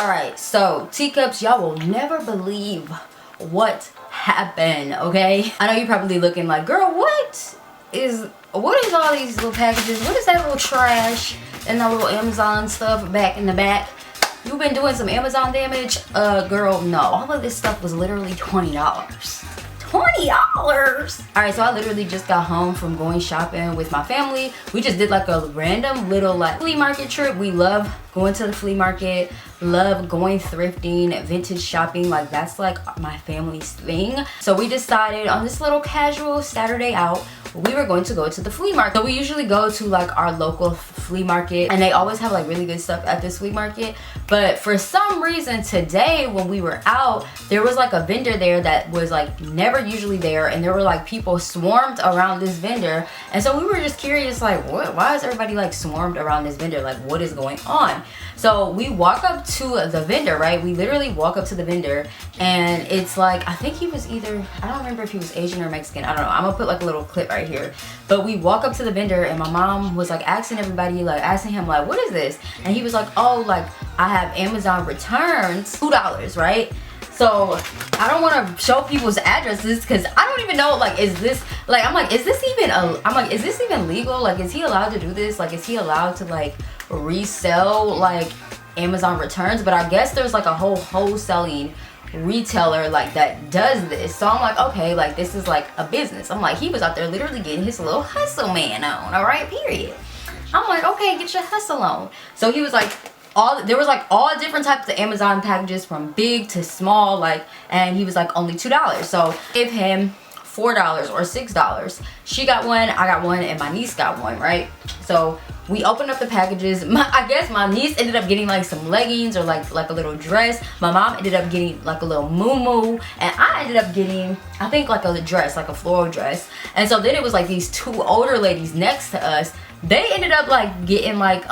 Alright, so teacups, y'all will never believe what happened, okay? I know you're probably looking like, girl, what is all these little packages? What is that little trash and that little Amazon stuff back in the back? You've been doing some Amazon damage? Girl, no. All of this stuff was literally $20. $20! Alright, so I literally just got home from going shopping with my family. We just did like a random little like flea market trip. We love going to the flea market, love going thrifting, vintage shopping. Like that's like my family's thing. So we decided on this little casual Saturday out, we were going to go to the flea market. So we usually go to like our local flea market, and they always have like really good stuff at this flea market. But for some reason today when we were out, there was like a vendor there that was like never usually there, and there were like people swarmed around this vendor. And so we were just curious, like, why is everybody like swarmed around this vendor? Like, what is going on? So we walk up to the vendor, right? We literally walk up to the vendor, and it's like, I think he was either, I don't remember if he was Asian or Mexican, I don't know. I'm gonna put like a little clip right here. But we walk up to the vendor, and my mom was like asking everybody, like asking him like, what is this? And he was like, oh, like I have Amazon returns, $2, right? So I don't want to show people's addresses because I don't even know, like, is this, like, I'm like, is this even legal? Like, is he allowed to do this? Like, is he allowed to like resell like Amazon returns? But I guess there's like a whole wholesaling retailer like that does this. So I'm like, okay, like this is like a business. I'm like, he was out there literally getting his little hustle man on, all right, period. I'm like, okay, get your hustle on. So he was like, there was like all different types of Amazon packages from big to small, like, and he was like only $2. So give him $4 or $6. She got one, I got one, and my niece got one, right? So we opened up the packages. I guess my niece ended up getting like some leggings or like a little dress. My mom ended up getting like a little muumuu, and I ended up getting, I think, like a dress, like a floral dress. And so then it was like these two older ladies next to us. They ended up like getting like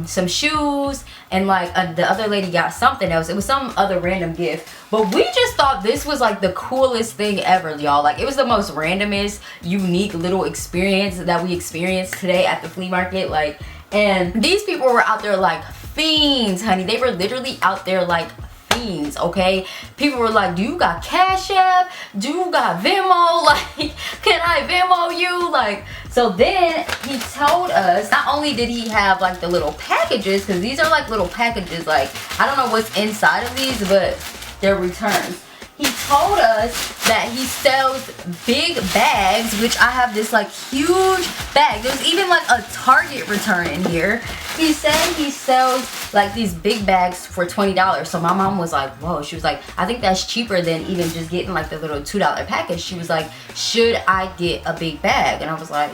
some shoes, and like the other lady got something else. It was some other random gift, but we just thought this was like the coolest thing ever, y'all. Like it was the most randomest, unique little experience that we experienced today at the flea market. Like, and these people were out there like fiends, honey. They were literally out there like fiends, okay? People were like, do you got Cash App? Do you got Venmo? Like, can I Venmo you? Like, so then he told us, not only did he have like the little packages, because these are like little packages, like I don't know what's inside of these, but they're returns. He told us that he sells big bags, which I have this like huge bag. There's even like a Target return in here. He said he sells like these big bags for $20. So my mom was like, whoa. She was like, I think that's cheaper than even just getting like the little $2 package. She was like, should I get a big bag? And I was like,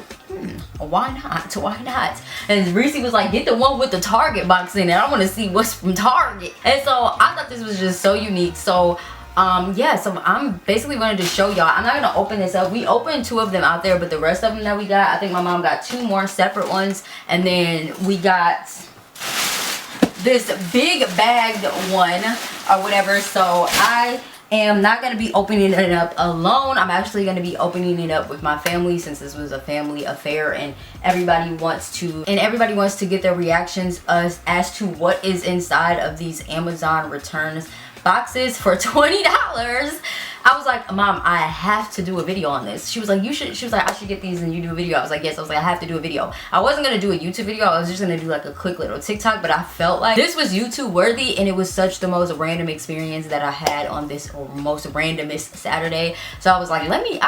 why not? Why not? And Reese was like, get the one with the Target box in it. I want to see what's from Target. And so I thought this was just so unique. So yeah, so I'm basically wanted to show y'all. I'm not gonna open this up. We opened 2 of them out there, but the rest of them that we got, I think my mom got 2 more separate ones, and then we got this big bagged one or whatever. So I am not gonna be opening it up alone. I'm actually gonna be opening it up with my family, since this was a family affair, and everybody wants to get their reactions as to what is inside of these Amazon returns boxes for $20. I was like, Mom, I have to do a video on this. She was like, she was like, I should get these and you do a video. I was like, yes. I was like, I have to do a video. I wasn't gonna do a YouTube video. I was just gonna do like a quick little TikTok, but I felt like this was YouTube worthy, and it was such the most random experience that I had on this most randomest Saturday. So I was like, let me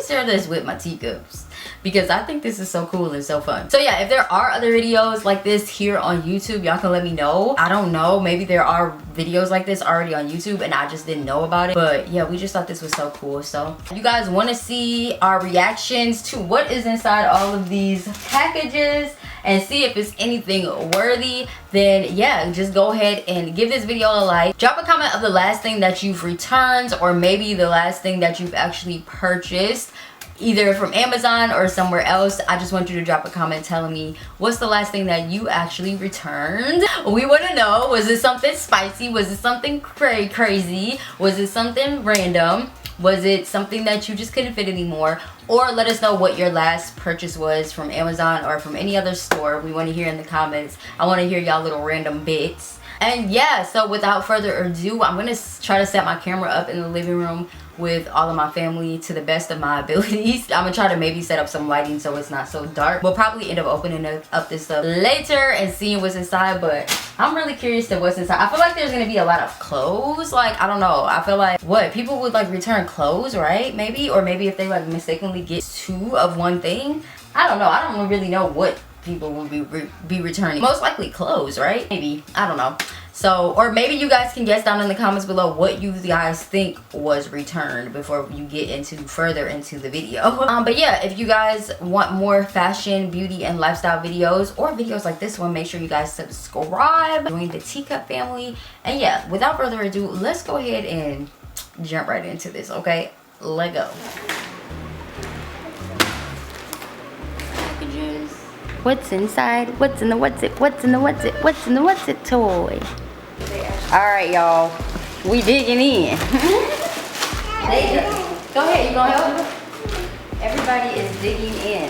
share this with my teacups, because I think this is so cool and so fun. So yeah, if there are other videos like this here on YouTube, y'all can let me know. I don't know, maybe there are videos like this already on YouTube and I just didn't know about it. But yeah, we just thought this was so cool. So if you guys want to see our reactions to what is inside all of these packages and see if it's anything worthy, then yeah, just go ahead and give this video a like. Drop a comment of the last thing that you've returned, or maybe the last thing that you've actually purchased, either from Amazon or somewhere else. I just want you to drop a comment telling me what's the last thing that you actually returned. We want to know, was it something spicy? Was it something crazy? Was it something random? Was it something that you just couldn't fit anymore? Or let us know what your last purchase was from Amazon or from any other store. We want to hear in the comments. I want to hear y'all little random bits. And yeah, so without further ado, I'm gonna try to set my camera up in the living room with all of my family to the best of my abilities. I'm gonna try to maybe set up some lighting so it's not so dark. We'll probably end up opening up this stuff later and seeing what's inside, but I'm really curious to what's inside. I feel like there's gonna be a lot of clothes. Like, I don't know, I feel like what people would like return clothes, right? Maybe, or maybe if they like mistakenly get 2 of one thing. I don't know. I don't really know what people will be returning. Most likely clothes, right? Maybe, I don't know. So, or maybe you guys can guess down in the comments below what you guys think was returned before you get further into the video. But yeah, if you guys want more fashion, beauty, and lifestyle videos, or videos like this one, make sure you guys subscribe, join the Teacup family. And yeah, without further ado, let's go ahead and jump right into this, okay? Let go. Packages. What's inside? What's in the what's it? What's in the what's it? What's in the what's it toy? Alright, y'all. We digging in. Go ahead, you gonna help? Everybody is digging in.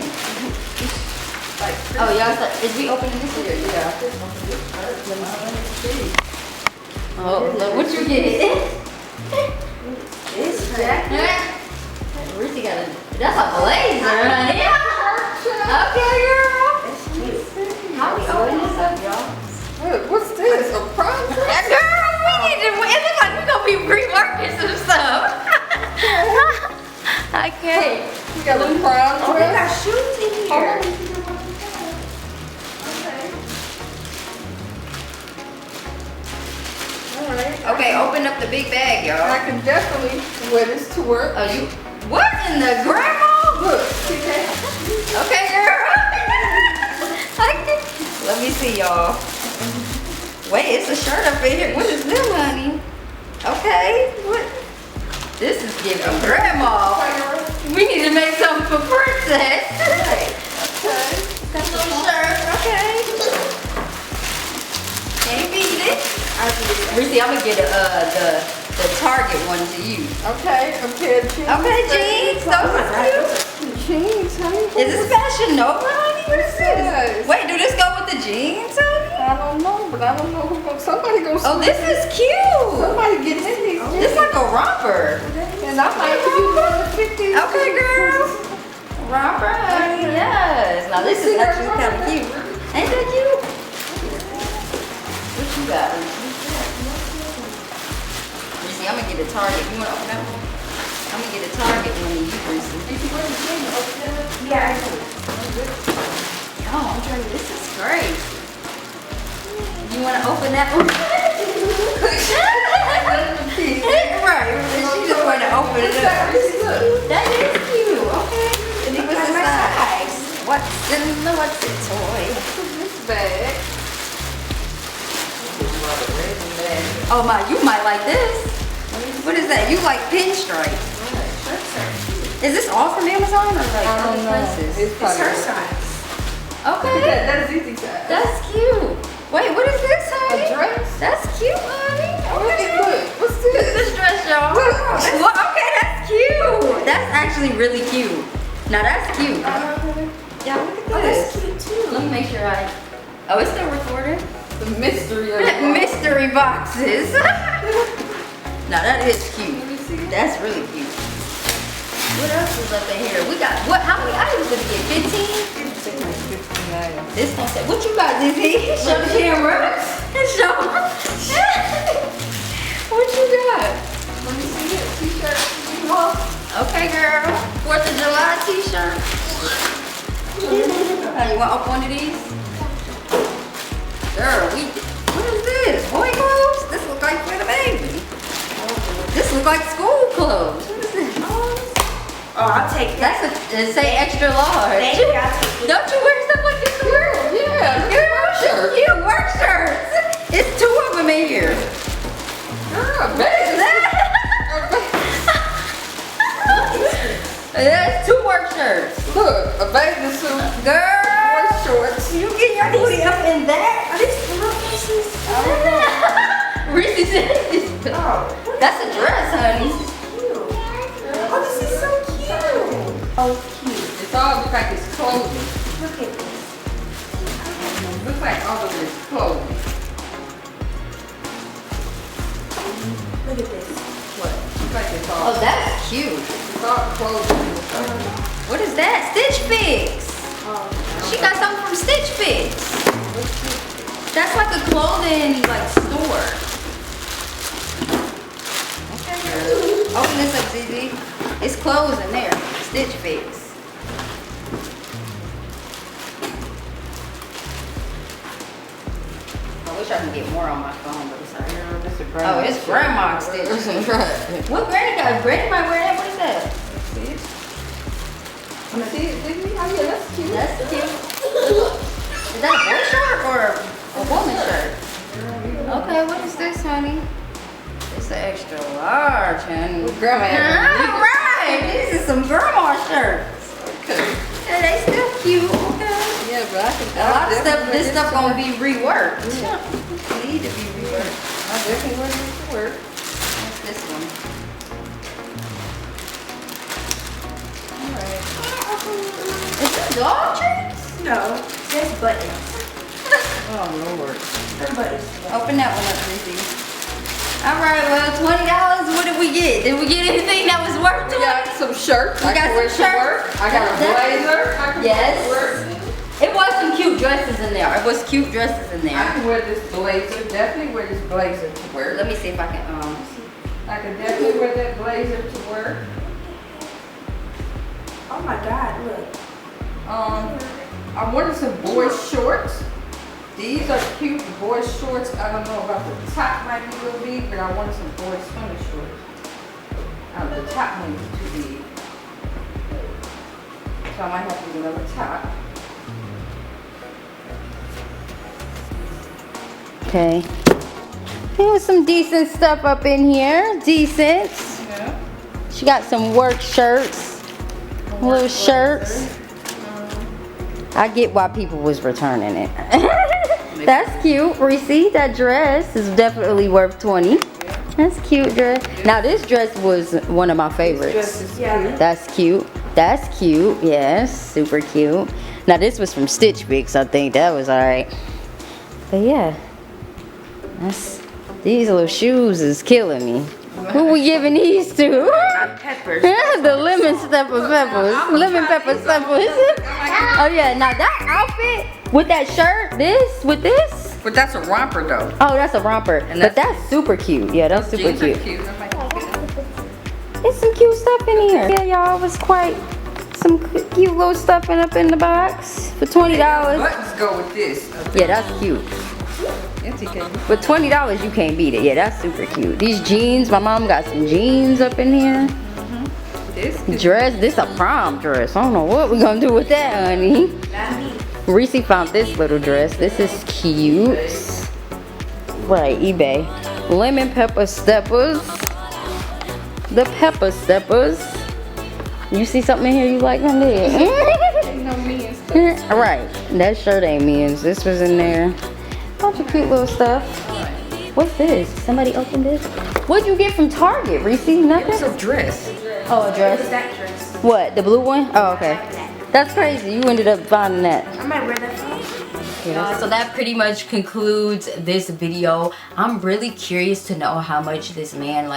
Oh, y'all, is we opening this here? Yeah. Oh, look what you get. This jacket. Reese got a, that's a blazer, honey. Okay, girl. How we open this up, y'all? What's this? A prom dress? Girl, we need to, it looks like we're gonna be reworking some stuff. Okay. You got a prom dress? Oh, they got shoes in here. Okay. Alright. Okay, open up the big bag, y'all. I can definitely wear this to work. Oh, you, what in the grandma? Look, see that? Okay, girl. Let me see, y'all. Wait, it's a shirt up in here. What is this, honey? Okay, what? This is giving grandma. We need to make something for Princess. Okay. That little shirt, okay. Can't beat it. Reese, I'm gonna get the Target one to you. Okay, a pair of jeans. Okay, jeans. Those are cute. Jeans, honey. Is this Fashion Nova, honey? What is this? Yes. Wait, do this go with the jeans, honey? I don't know, but I don't know who gonna, somebody gonna Oh, this is cute. somebody getting in these jeans. This like a romper. And I might give you one to fit these Okay, jeans. girl. Romper, honey. Yes. Now this is actually kind of cute. Ain't that cute? What you got? Reese, I'm gonna get a Target. You wanna open that one? I'm gonna get a Target one to you, Reese. Yeah, I do. Oh, I'm trying to, this is great. You want to open that one? Right, she just want to open it up. That is cute, okay. What's inside? What's in the what's it toy? This bag. Oh my, you might like this. What is that? You like pinstripes. Is this all from Amazon or like I other don't know. places? It's her size. Look Okay. at that. That's easy size. That's cute. Wait, what is this, honey? A dress? That's cute, honey. Look, what's This this? dress, y'all. Well, okay, that's cute. That's actually really cute. Now that's cute. Yeah, look at this. That's cute too. Let me make sure oh, it's still recording. The mystery of it. Mystery boxes. Now that is cute. Let me see. That's really cute. What else is up in here? We got, what, how many items did we get? 15? This one said, what you got, Dizzy? Show the camera. Show. What you got? Let me see it. T-shirt. Okay, girl. 4th of July t-shirt. You want up one of these? Girl, what is this? Boy clothes? This look like for the baby. This look like school clothes. What is this? Oh, I'll take that. It say extra large. Thank you. I'll take it. Don't you wear stuff like this to work? Yeah. Girl, you work shirts. It's 2 of them in here. Girl, baby. That's 2 work shirts. Look, a bathing suit. Girl, Boy shorts. you get your booty up in that. Are these pillowcases? Reese said Oh, that's a dress, honey. oh, this is so cute. Oh, cute. It's all looks like it's clothing. Look at this. Looks like all of it's clothing. Look at this. What? It's like it's all, Oh, that's cute. it's all clothing. What is that? Stitch Fix. She got something from Stitch Fix. That's like a clothing like store. Okay, girl. Open this up, ZZ. It's clothes in there. Stitch Fix. I wish I could get more on my phone, but it's not. Oh, it's grandma Stitch Fix. Right. What granny got? Granny might wear that. What is that? See it? You see it, didn't you? Oh, yeah, that's cute. That's cute. Is that a boy shirt or a woman shirt? Okay, what is this, honey? It's the extra large, honey. Grandma had All right, this is some grandma shirts. Okay. Yeah, they still cute. Okay. Yeah, but I can. A lot of stuff. This stuff gonna be reworked. Need to be reworked. I definitely wear this to work. What's this one? Alright. Is this dog treats? No, just buttons. Oh, Lord. They're buttons. Open that one up, Lizzie. All right, well, $20. What did we get? Did we get anything that was worth We it? got some shirts. We I got can wear some to shirts. work. I got a blazer. I can Yes. wear to work. It was some cute dresses in there. It was cute dresses in I there. can wear this blazer. Definitely wear this blazer to work. Let me see if I can. I can definitely wear that blazer to work. Oh my God, look. I wanted some boy shorts. These are cute boy shorts. I don't know about the top might be a little big, but I wanted some boy swimming shorts. The top might be too big. So I might have to get another top. Okay. There's some decent stuff up in here. Decent. Yeah. She got some work shirts. Little shirts. I get why people was returning it. That's cute. Reese, that dress is definitely worth 20. That's cute dress. Now this dress was one of my favorites. Dress is Yeah. cute. That's cute. That's cute. Yes, super cute. Now this was from Stitch Fix. I think that was alright. But yeah, these little shoes is killing me. Who we giving these to? Peppers. The lemon pepper peppers. Lemon pepper peppers. Oh yeah, now that outfit with that shirt, with this. But that's a romper though. Oh, that's a romper. And But that's super cute. Yeah, that's super Jeans are cute. cute. That might be good. There's some cute stuff in here. Yeah, y'all, it was quite some cute little stuffing up in the box for $20. Buttons go with this. Yeah, that's cute. Yes, he can. For $20, you can't beat it. Yeah, that's super cute. These jeans, my mom got some jeans up in here. This Dress, this a prom dress. I don't know what we're gonna do with that, honey. Reese found this little dress. This is cute. Right, eBay. Lemon pepper steppers. The pepper steppers. You see something in here you like on there? ain't no me and stuff. Right, that shirt ain't men's. This was in there. Bunch of cute little stuff. What's this? Somebody opened this? What'd you get from Target, Reese? Nothing? It's a dress. Oh, a dress. What's that dress? What, the blue one? Oh, okay. That's crazy. You ended up finding that. I might wear that for So that pretty much concludes this video. I'm really curious to know how much this man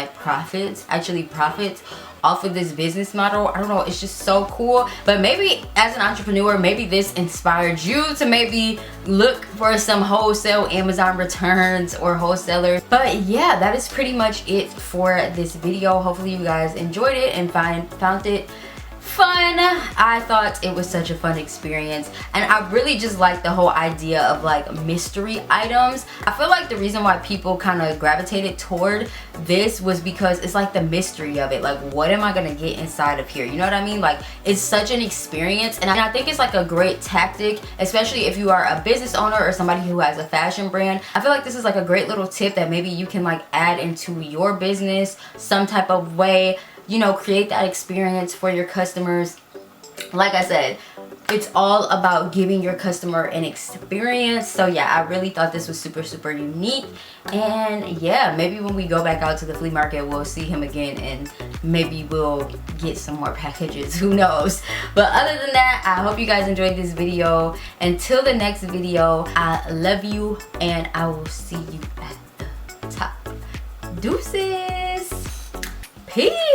actually profits off of this business model. I don't know, it's just so cool. But maybe as an entrepreneur, maybe this inspired you to maybe look for some wholesale Amazon returns or wholesalers. But yeah, that is pretty much it for this video. Hopefully you guys enjoyed it and found it fun. I thought it was such a fun experience, and I really just like the whole idea of like mystery items. I feel like the reason why people kind of gravitated toward this was because it's like the mystery of it. Like, what am I gonna get inside of here? You know what I mean? Like, it's such an experience, and I think it's like a great tactic, especially if you are a business owner or somebody who has a fashion brand. I feel like this is like a great little tip that maybe you can like add into your business some type of way. You know, create that experience for your customers. Like I said, it's all about giving your customer an experience. So yeah, I really thought this was super, super unique. And yeah, maybe when we go back out to the flea market, we'll see him again and maybe we'll get some more packages. Who knows? But other than that, I hope you guys enjoyed this video. Until the next video, I love you and I will see you at the top. Deuces. Peace.